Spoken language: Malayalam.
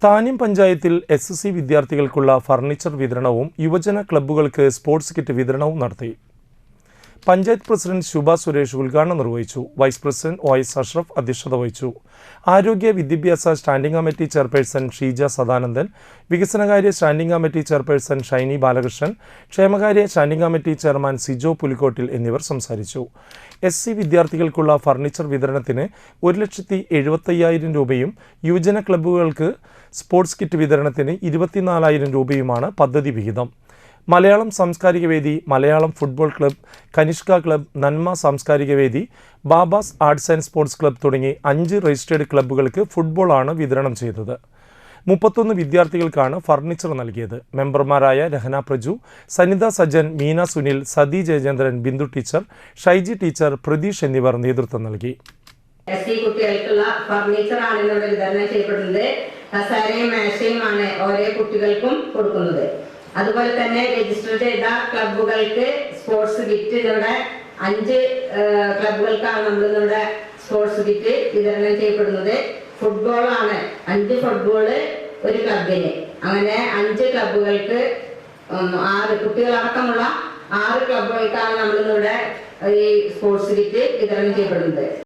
താന്യം പഞ്ചായത്തിൽ എസ്.എസ്.സി വിദ്യാർത്ഥികൾക്കുള്ള ഫർണിച്ചർ വിതരണവും യുവജന ക്ലബ്ബുകൾക്ക് സ്പോർട്സ് കിറ്റ് വിതരണവും നടത്തി. പഞ്ചായത്ത് പ്രസിഡന്റ് ശുഭ സുരേഷ് ഉദ്ഘാടനം നിർവഹിച്ചു. Vice president ഒ.എസ്. അഷ്റഫ് അധ്യക്ഷത വഹിച്ചു. ആരോഗ്യ വിദ്യാഭ്യാസ standing committee chairperson Sheeja Sadanandan, വികസനകാര്യ standing committee chairperson Shiny Balakrishnan, ക്ഷേമകാര്യ standing committee chairman Sijo Pulikkottil എന്നിവർ സംസാരിച്ചു. എസ്.സി വിദ്യാർത്ഥികൾക്കുള്ള ഫർണിച്ചർ വിതരണത്തിന് 1,75,000 രൂപയും യുവജന ക്ലബ്ബുകൾക്ക് സ്പോർട്സ് കിറ്റ് വിതരണത്തിന് 24,000 രൂപയുമാണ് പദ്ധതി വിഹിതം. മലയാളം സാംസ്കാരിക വേദി, Malayalam football club, Kanishka club, നന്മ സാംസ്കാരിക വേദി, ബാബാസ് ആർട്സ് ആൻഡ് സ്പോർട്സ് ക്ലബ്ബ് തുടങ്ങി 5 രജിസ്റ്റേർഡ് ക്ലബ്ബുകൾക്ക് ഫുട്ബോളാണ് വിതരണം ചെയ്തത്. 31 വിദ്യാർത്ഥികൾക്കാണ് ഫർണിച്ചർ നൽകിയത്. മെമ്പർമാരായ രഹന പ്രജു, സനിത സജൻ, മീന സുനിൽ, സതി ജയചന്ദ്രൻ, ബിന്ദു ടീച്ചർ, ഷൈജി ടീച്ചർ, പ്രതീഷ് എന്നിവർ നേതൃത്വം നൽകി. എസ്.സി കുട്ടികൾക്കുള്ള ഫർണിച്ചറാണ് ഇവിടെ വിതരണം ചെയ്യപ്പെടുന്നത്. കസേരയും മേശയുമാണ് ഓരോ കുട്ടികൾക്കും കൊടുക്കുന്നത്. അതുപോലെ തന്നെ രജിസ്റ്റർ ചെയ്ത ക്ലബ്ബുകൾക്ക് സ്പോർട്സ് കിറ്റ് ഇവിടെ 5 ക്ലബ്ബുകൾക്കാണ് നമ്മളിവിടെ സ്പോർട്സ് കിറ്റ് വിതരണം ചെയ്യപ്പെടുന്നത്. ഫുട്ബോളാണ് 5 ഫുട്ബോള് ഒരു ക്ലബിന്. അങ്ങനെ 5 ക്ലബ്ബുകൾക്ക് 6 കുട്ടികളടക്കമുള്ള 6 ക്ലബ്ബുകൾക്കാണ് നമ്മളിവിടെ ഈ സ്പോർട്സ് കിറ്റ് വിതരണം ചെയ്യപ്പെടുന്നത്.